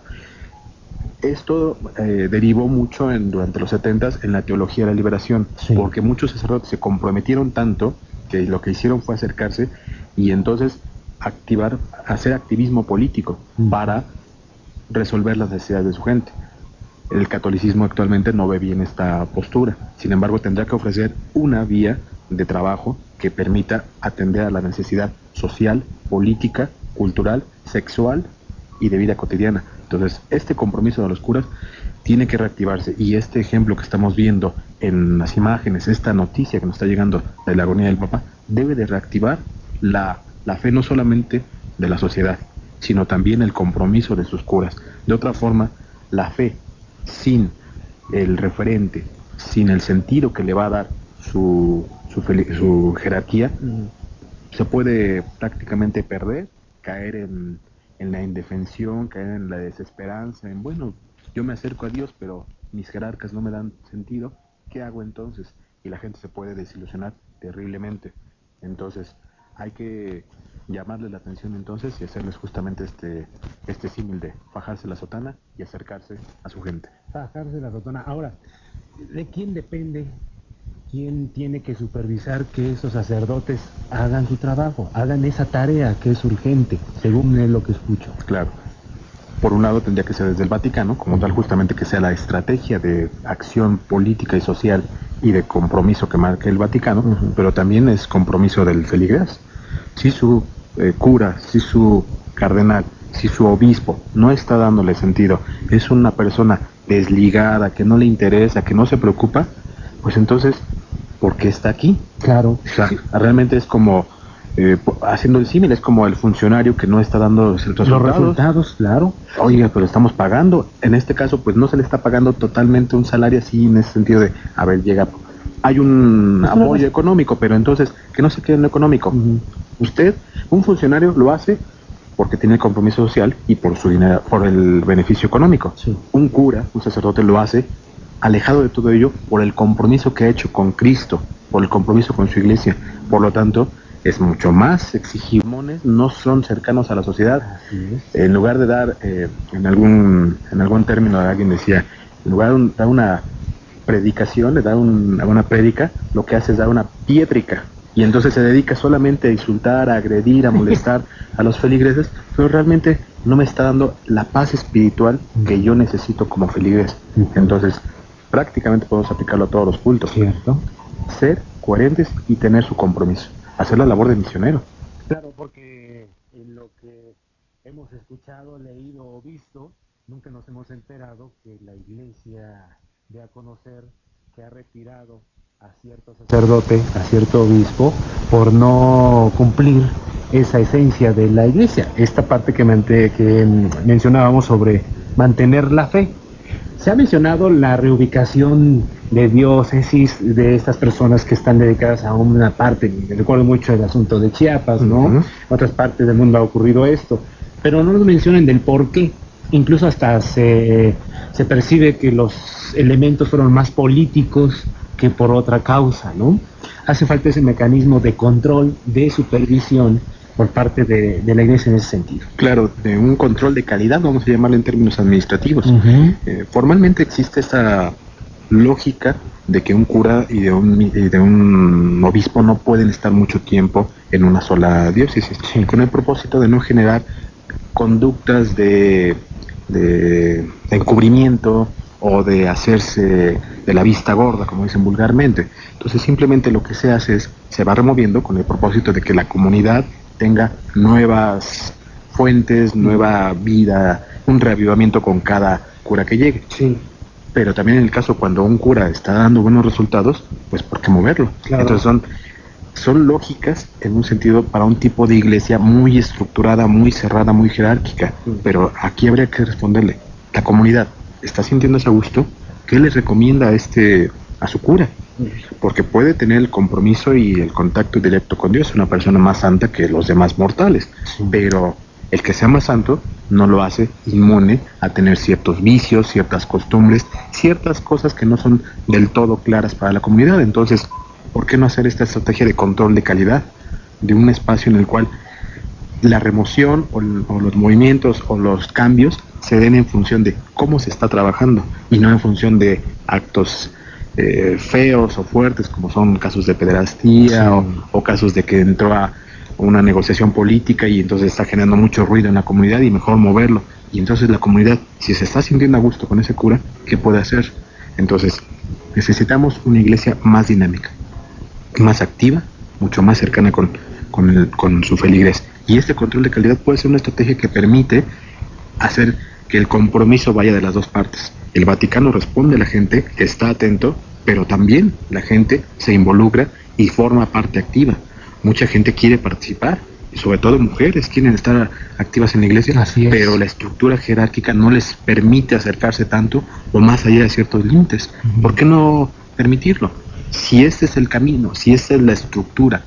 Esto derivó mucho durante los 70s en la teología de la liberación, porque muchos sacerdotes se comprometieron tanto que lo que hicieron fue acercarse y entonces hacer activismo político para resolver las necesidades de su gente. El catolicismo actualmente no ve bien esta postura, sin embargo tendrá que ofrecer una vía de trabajo que permita atender a la necesidad social, política, cultural, sexual y de vida cotidiana. Entonces, este compromiso de los curas tiene que reactivarse, y este ejemplo que estamos viendo en las imágenes, esta noticia que nos está llegando de la agonía del Papa, debe de reactivar la fe no solamente de la sociedad, sino también el compromiso de sus curas. De otra forma, la fe sin el referente, sin el sentido que le va a dar su jerarquía, se puede prácticamente perder, caer en la indefensión, caer en la desesperanza, en bueno, yo me acerco a Dios, pero mis jerarcas no me dan sentido, ¿qué hago entonces? Y la gente se puede desilusionar terriblemente. Entonces, hay que llamarles la atención entonces y hacerles justamente este símil de fajarse la sotana y acercarse a su gente. Fajarse la sotana. Ahora, ¿de quién depende? ¿Quién tiene que supervisar que esos sacerdotes hagan su trabajo, hagan esa tarea que es urgente, según lo que escucho? Claro. Por un lado tendría que ser desde el Vaticano, como tal, justamente que sea la estrategia de acción política y social y de compromiso que marque el Vaticano, pero también es compromiso del feligres. Si su cura, si su cardenal, si su obispo no está dándole sentido, es una persona desligada, que no le interesa, que no se preocupa, pues entonces, ¿por qué está aquí? Claro. O sea, realmente es como, haciendo el símil, es como el funcionario que no está dando los resultados, claro. Oiga, pero estamos pagando. En este caso, pues no se le está pagando totalmente un salario así, en ese sentido de, a ver, hay un apoyo económico, pero entonces, que no se quede en lo económico. Usted, un funcionario, lo hace porque tiene el compromiso social y por su dinero, por el beneficio económico. Sí. Un cura, un sacerdote, lo hace alejado de todo ello por el compromiso que ha hecho con Cristo, por el compromiso con su iglesia. Por lo tanto, es mucho más exigibles, no son cercanos a la sociedad. En lugar de dar, en algún término alguien decía, en lugar de dar una predicación, le da una prédica, lo que hace es dar una piétrica. Y entonces se dedica solamente a insultar, a agredir, a molestar a los feligreses, pero realmente no me está dando la paz espiritual que yo necesito como feligres. Entonces, prácticamente podemos aplicarlo a todos los cultos. Cierto. Ser coherentes y tener su compromiso. Hacer la labor de misionero. Claro, porque en lo que hemos escuchado, leído o visto, nunca nos hemos enterado que la iglesia dé a conocer que ha retirado a cierto sacerdote, a cierto obispo, por no cumplir esa esencia de la iglesia. Esta parte que mencionábamos sobre mantener la fe. Se ha mencionado la reubicación de diócesis de estas personas que están dedicadas a una parte. Recuerdo mucho el asunto de Chiapas, ¿no? En otras partes del mundo ha ocurrido esto, pero no nos mencionan del por qué. Incluso hasta se percibe que los elementos fueron más políticos que por otra causa, ¿no? Hace falta ese mecanismo de control, de supervisión por parte de la iglesia en ese sentido. Claro, de un control de calidad, vamos a llamarlo en términos administrativos. Formalmente existe esta lógica de que un cura y de un obispo no pueden estar mucho tiempo en una sola diócesis, con el propósito de no generar conductas de encubrimiento o de hacerse de la vista gorda, como dicen vulgarmente. Entonces simplemente lo que se hace es, se va removiendo con el propósito de que la comunidad tenga nuevas fuentes, nueva vida, un reavivamiento con cada cura que llegue. Sí. Pero también en el caso cuando un cura está dando buenos resultados, pues ¿por qué moverlo? Claro. Entonces son lógicas en un sentido para un tipo de iglesia muy estructurada, muy cerrada, muy jerárquica. Pero aquí habría que responderle, la comunidad está sintiéndose a gusto, ¿qué le recomienda a su cura? Porque puede tener el compromiso y el contacto directo con Dios, una persona más santa que los demás mortales, pero el que sea más santo no lo hace inmune a tener ciertos vicios, ciertas costumbres, ciertas cosas que no son del todo claras para la comunidad. Entonces, ¿por qué no hacer esta estrategia de control de calidad de un espacio en el cual la remoción o los movimientos o los cambios se den en función de cómo se está trabajando y no en función de actos feos o fuertes, como son casos de pederastía o casos de que entró a una negociación política y entonces está generando mucho ruido en la comunidad y mejor moverlo? Y entonces la comunidad, si se está sintiendo a gusto con ese cura, ¿qué puede hacer? Entonces necesitamos una iglesia más dinámica, más activa, mucho más cercana con su feligres. Y este control de calidad puede ser una estrategia que permite hacer que el compromiso vaya de las dos partes. El Vaticano responde a la gente, está atento, pero también la gente se involucra y forma parte activa. Mucha gente quiere participar, y sobre todo mujeres quieren estar activas en la iglesia, pero la estructura jerárquica no les permite acercarse tanto o más allá de ciertos límites. ¿Por qué no permitirlo? Si este es el camino, si esta es la estructura,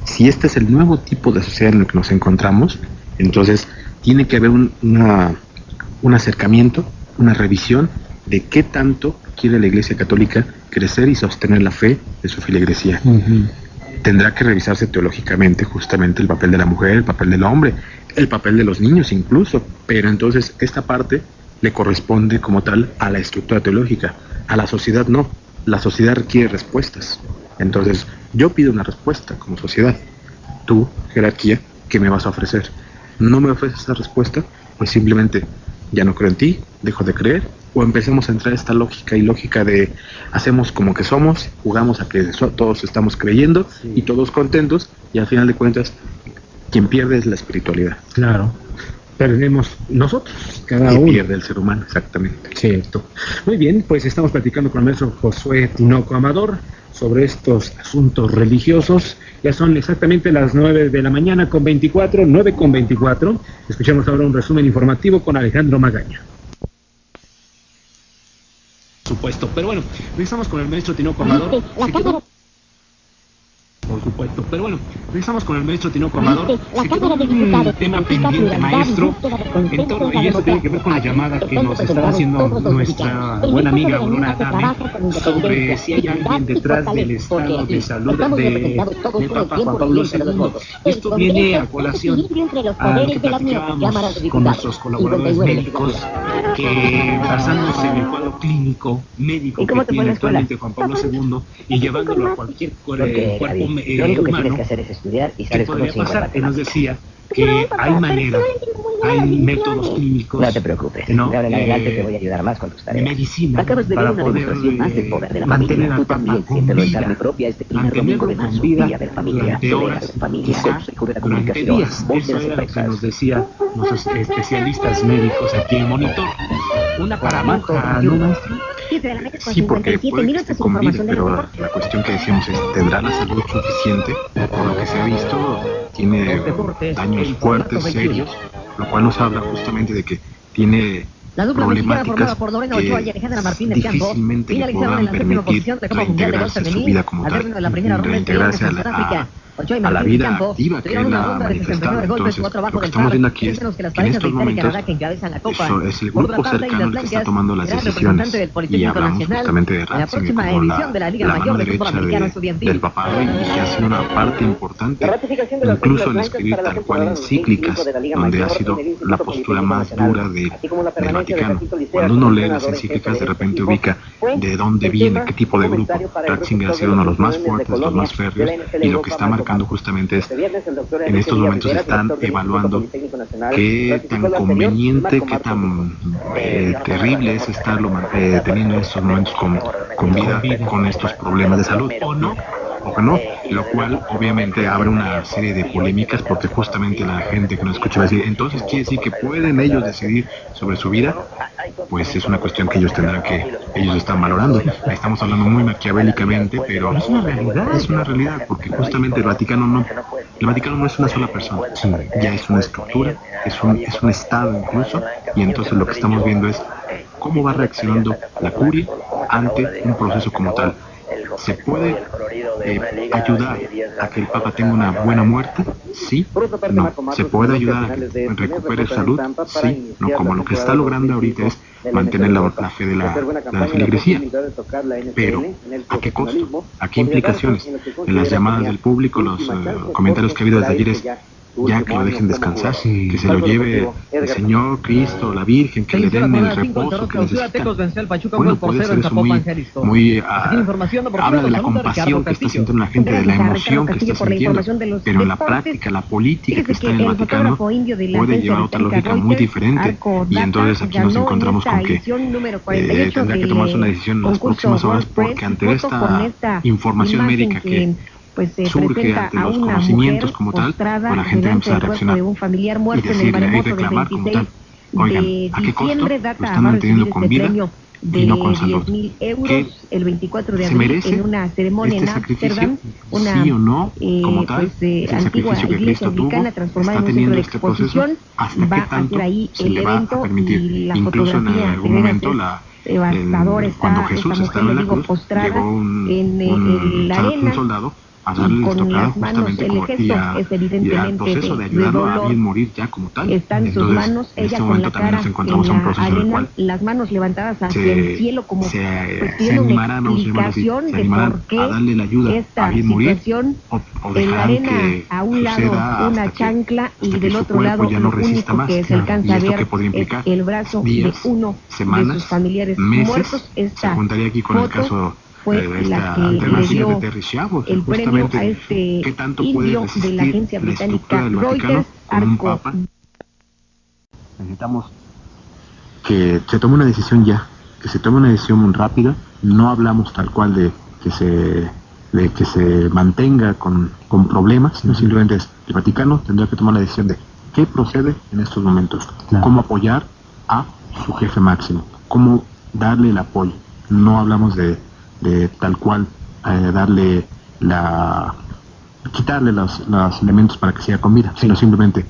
si este es el nuevo tipo de sociedad en el que nos encontramos, entonces tiene que haber un acercamiento, una revisión de qué tanto quiere la Iglesia Católica crecer y sostener la fe de su feligresía. Tendrá que revisarse teológicamente justamente el papel de la mujer, el papel del hombre, el papel de los niños incluso, pero entonces esta parte le corresponde como tal a la estructura teológica, a la sociedad no. La sociedad requiere respuestas. Entonces, yo pido una respuesta como sociedad. Tú, jerarquía, ¿qué me vas a ofrecer? ¿No me ofreces esa respuesta? Pues simplemente ya no creo en ti, dejo de creer, o empecemos a entrar a esta lógica de hacemos como que somos, jugamos a que todos estamos creyendo y todos contentos, y al final de cuentas, quien pierde es la espiritualidad. Claro. Perdemos nosotros, cada y uno. Pierde el ser humano, exactamente. Cierto. Muy bien, pues estamos platicando con el maestro Josué Tinoco Amador sobre estos asuntos religiosos. Ya son exactamente las 9 de la mañana con 24, 9 con 24. Escuchamos ahora un resumen informativo con Alejandro Magaña. Por supuesto, pero bueno, regresamos con el maestro Tinoco Amador. Por supuesto, pero bueno, regresamos con el maestro Tinoco Amador. Se quedó un tema pendiente, maestro, en torno, y eso tiene que ver con la llamada que nos está haciendo nuestra buena amiga Aurora Adame sobre si hay alguien detrás del estado de salud del Papa Juan Pablo II. Esto viene a colación al que platicábamos con nuestros colaboradores médicos, que basándose en el cuadro clínico médico que tiene actualmente Juan Pablo II y llevándolo a cualquier cuerpo lo único que humano, tienes que hacer es estudiar y ¿qué sales con un podría 5 en pasar? Él nos matemáticas. decía que hay manera, hay métodos clínicos, No te preocupes, ¿no? de ahora en adelante te voy a ayudar más con tus tareas. Medicina Acabas de ver para una poder demostración más del poder de la mantener familia. al Tú Papa también con siéntelo en vida, carne propia este primer mantenerlo domingo de marzo, con vida Día de la Familia, durante Día horas, de la Familia, quizá con Secure de durante Comunicación, días. Voz de Eso las era lo que Empresas. nos decía nuestros especialistas médicos aquí en Monitor. Una paradoja, ¿no, maestro? Sí, porque puede que esté con vida, pero la cuestión que decíamos es, ¿tendrá la salud suficiente? Por lo que se ha visto, tiene daños fuertes, serios, lo cual nos habla justamente de que tiene problemáticas que difícilmente le podrán permitir reintegrarse a su vida como tal, reintegrarse a la vida activa que él ha manifestado. Entonces, lo que estamos viendo aquí es que en estos momentos eso es el grupo cercano el que está tomando las decisiones, y hablamos justamente de Ratzinger como la mano derecha del papado, y que ha sido una parte importante, incluso en escribir tal cual encíclicas, donde ha sido la postura más dura del Vaticano. Cuando uno lee las encíclicas, de repente ubica de dónde viene, qué tipo de grupo. Ratzinger ha sido uno de los más fuertes, los más férreos, y lo que está marcando justamente es, en estos momentos están evaluando qué tan conveniente, qué tan terrible es estarlo teniendo en estos momentos con vida, con estos problemas de salud, o no, lo cual obviamente abre una serie de polémicas, porque justamente la gente que nos escucha va a decir, entonces quiere decir que pueden ellos decidir sobre su vida. Pues es una cuestión que ellos están valorando. Estamos hablando muy maquiavélicamente, pero es una realidad, porque justamente el Vaticano no es una sola persona, ya es una estructura, es un estado incluso, y entonces lo que estamos viendo es cómo va reaccionando la curia ante un proceso como tal. ¿Se puede ayudar a que el Papa tenga una buena muerte? Sí, no. ¿Se puede ayudar a que recupere salud? Sí, no. Como lo que está logrando ahorita es mantener la fe de la feligresía. Pero, ¿a qué costo? ¿A qué implicaciones? En las llamadas del público, los comentarios que ha habido desde ayer es, ya que lo dejen descansar, que se lo lleve el Señor, Cristo, la Virgen, que le den el reposo que necesitan. Bueno, puede ser eso muy habla de la compasión que está sintiendo la gente, de la emoción que está sintiendo, pero en la práctica, la política que está en el Vaticano puede llevar a otra lógica muy diferente, y entonces aquí nos encontramos con que tendrá que tomarse una decisión en las próximas horas, porque ante esta información médica que surge ante los conocimientos como tal, la gente va a empezar a reaccionar y decirle y reclamar como tal. Oigan, ¿a qué costo lo están manteniendo con vida y no con salud? ¿Qué el 24 de se abril merece en una ceremonia este en sacrificio? Ámsterdam, una ¿Sí o no? Como tal, es el sacrificio que Cristo tuvo, está teniendo este proceso, hasta qué tanto se le va a permitir. Incluso en algún momento cuando Jesús estaba en la cruz, llegó un soldado a darle la estocada justamente como, y al proceso de ayudarlo a bien morir ya como tal. Entonces, en este momento también nos encontramos en un proceso en el cual las manos levantadas hacia el cielo como se animarán, vamos a llamarlo así, se animarán a darle la ayuda a bien morir, o dejarán que a un lado suceda una hasta chancla que, y hasta del que su otro cuerpo lado ya no lo resista único más. que se alcanza ¿Y a esto ver qué podría es implicar? el brazo Días, de uno semanas, de sus familiares meses. muertos. Se juntaría aquí con el caso fue de la esta que le alternancia dio de Terry Schiavo, el premio a justamente este qué tanto puede indio resistir de la agencia la británica estructura del Vaticano Reuters, con un Arco. papa. Necesitamos que se tome una decisión ya, que se tome una decisión muy rápida. No hablamos tal cual de que se mantenga con problemas, sino simplemente es el Vaticano tendrá que tomar la decisión de qué procede en estos momentos, cómo apoyar a su jefe máximo, cómo darle el apoyo. No hablamos de tal cual quitarle los elementos para que siga con vida, sino simplemente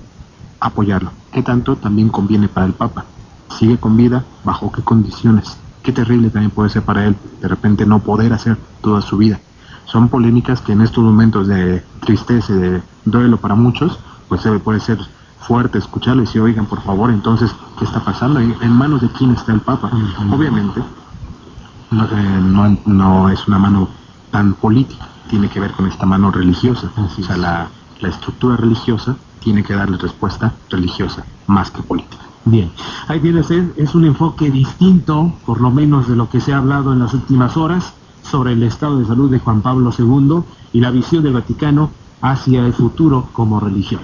apoyarlo. ¿Qué tanto también conviene para el Papa? ¿Sigue con vida? ¿Bajo qué condiciones? Qué terrible también puede ser para él de repente no poder hacer toda su vida. Son polémicas que en estos momentos de tristeza y de duelo para muchos, pues puede ser fuerte escucharlo y decir, oigan, por favor, entonces, ¿qué está pasando? ¿En manos de quién está el Papa? Obviamente, no es una mano tan política, tiene que ver con esta mano religiosa. O sea, la estructura religiosa tiene que darle respuesta religiosa, más que política. Bien, ahí tienes, es un enfoque distinto, por lo menos de lo que se ha hablado en las últimas horas, sobre el estado de salud de Juan Pablo II y la visión del Vaticano hacia el futuro como religión.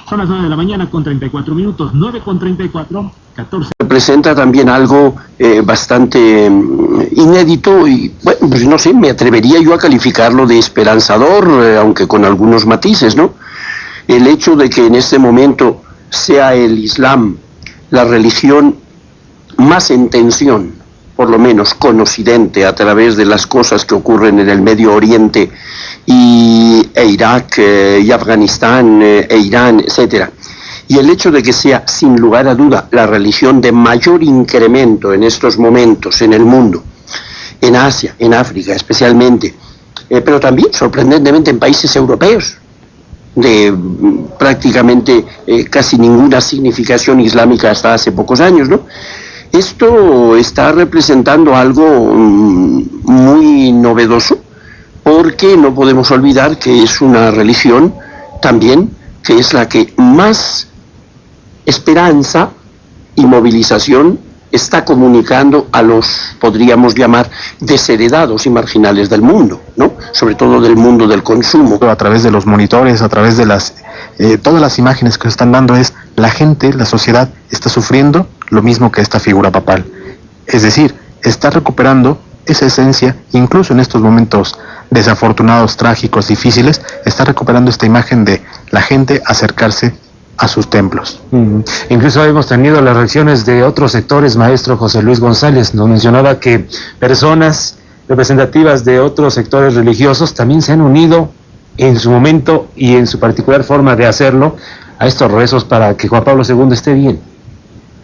Son las 9 de la mañana con 34 minutos, 9 con 34, 14. Representa también algo bastante inédito y, bueno, pues no sé, me atrevería yo a calificarlo de esperanzador, aunque con algunos matices, ¿no? El hecho de que en este momento sea el Islam la religión más en tensión, por lo menos con Occidente, a través de las cosas que ocurren en el Medio Oriente e Irak y Afganistán e Irán, etcétera. Y el hecho de que sea, sin lugar a duda, la religión de mayor incremento en estos momentos en el mundo, en Asia, en África especialmente, pero también sorprendentemente en países europeos, de prácticamente casi ninguna significación islámica hasta hace pocos años, ¿no? Esto está representando algo muy novedoso, porque no podemos olvidar que es una religión también que es la que más esperanza y movilización está comunicando a los, podríamos llamar, desheredados y marginales del mundo, ¿no? Sobre todo del mundo del consumo. A través de los monitores, a través de todas las imágenes que están dando, es la gente, la sociedad está sufriendo lo mismo que esta figura papal. Es decir, está recuperando esa esencia, incluso en estos momentos desafortunados, trágicos, difíciles, está recuperando esta imagen de la gente acercarse a sus templos. Incluso hemos tenido las reacciones de otros sectores. Maestro José Luis González nos mencionaba que personas representativas de otros sectores religiosos también se han unido en su momento y en su particular forma de hacerlo a estos rezos para que Juan Pablo II esté bien.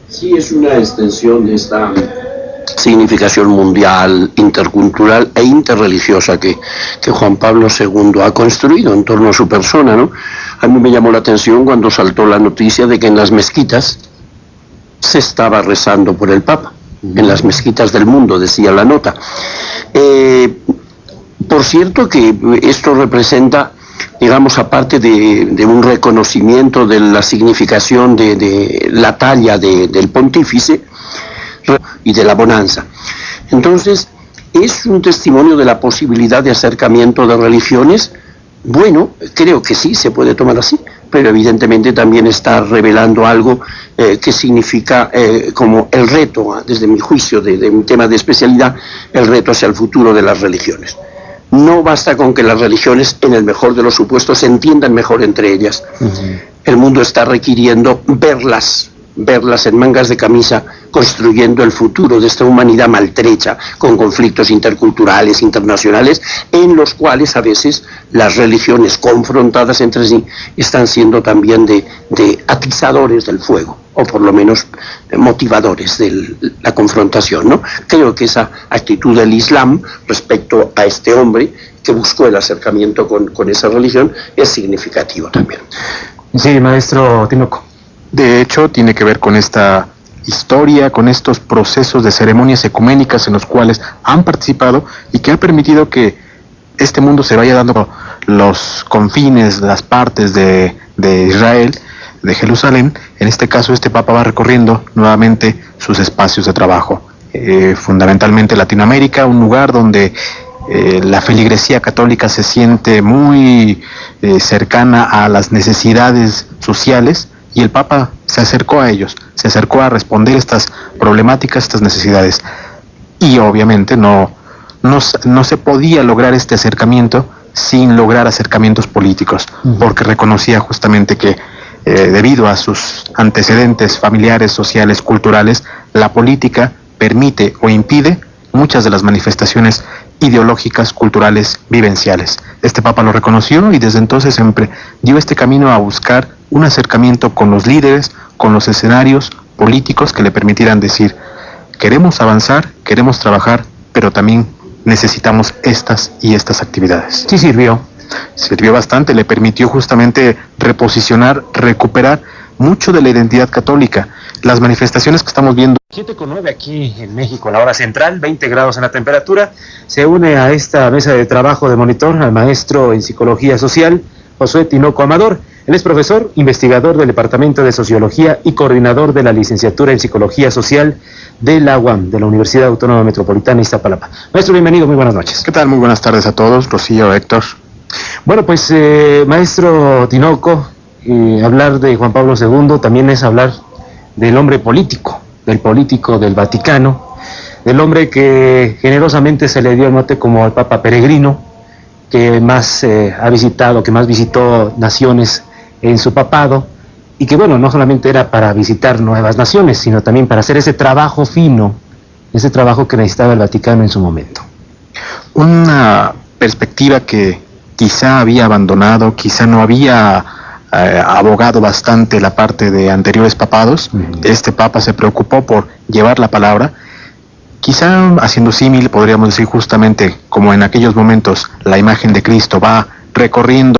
Sí, es una extensión de esta significación mundial, intercultural e interreligiosa que Juan Pablo II ha construido en torno a su persona, ¿no? A mí me llamó la atención cuando saltó la noticia de que en las mezquitas se estaba rezando por el Papa, en las mezquitas del mundo, decía la nota. Por cierto que esto representa, digamos, aparte de un reconocimiento de la significación de la talla del pontífice y de la bonanza. Entonces, es un testimonio de la posibilidad de acercamiento de religiones. Bueno, creo que sí, se puede tomar así, pero evidentemente también está revelando algo que significa como el reto, desde mi juicio, de un tema de especialidad, el reto hacia el futuro de las religiones. No basta con que las religiones, en el mejor de los supuestos, se entiendan mejor entre ellas. El mundo está requiriendo verlas verlas en mangas de camisa construyendo el futuro de esta humanidad maltrecha con conflictos interculturales, internacionales, en los cuales a veces las religiones confrontadas entre sí están siendo también de atizadores del fuego, o por lo menos motivadores de la confrontación, ¿no? Creo que esa actitud del Islam respecto a este hombre que buscó el acercamiento con esa religión es significativo también. Sí, maestro Tinoco. De hecho, tiene que ver con esta historia, con estos procesos de ceremonias ecuménicas en los cuales han participado y que ha permitido que este mundo se vaya dando los confines, las partes de Israel, de Jerusalén. En este caso, este Papa va recorriendo nuevamente sus espacios de trabajo, fundamentalmente Latinoamérica, un lugar donde la feligresía católica se siente muy cercana a las necesidades sociales, y el Papa se acercó a ellos, se acercó a responder estas problemáticas, estas necesidades. Y obviamente no se podía lograr este acercamiento sin lograr acercamientos políticos, porque reconocía justamente que debido a sus antecedentes familiares, sociales, culturales, la política permite o impide muchas de las manifestaciones ideológicas, culturales, vivenciales. Este Papa lo reconoció y desde entonces siempre dio este camino a buscar un acercamiento con los líderes, con los escenarios políticos que le permitieran decir: queremos avanzar, queremos trabajar, pero también necesitamos estas y estas actividades. Sí sirvió. Sirvió bastante, le permitió justamente reposicionar, recuperar mucho de la identidad católica. Las manifestaciones que estamos viendo. 7:09 aquí en México, la hora central, 20 grados en la temperatura. Se une a esta mesa de trabajo de monitor al maestro en Psicología Social, Josué Tinoco Amador. Él es profesor, investigador del Departamento de Sociología y coordinador de la Licenciatura en Psicología Social de la UAM, de la Universidad Autónoma Metropolitana Iztapalapa. Maestro, bienvenido, muy buenas noches. ¿Qué tal? Muy buenas tardes a todos, Rocío, Héctor. Bueno, pues maestro Tinoco, hablar de Juan Pablo II también es hablar del hombre político, del Vaticano, del hombre que generosamente se le dio el mote como el Papa Peregrino, que más ha visitado, que más visitó naciones en su papado, y que bueno, no solamente era para visitar nuevas naciones, sino también para hacer ese trabajo fino, ese trabajo que necesitaba el Vaticano en su momento. Una perspectiva que quizá había abandonado, quizá no había abogado bastante la parte de anteriores papados. Este Papa se preocupó por llevar la palabra, quizá haciendo símil, podríamos decir justamente como en aquellos momentos la imagen de Cristo va recorriendo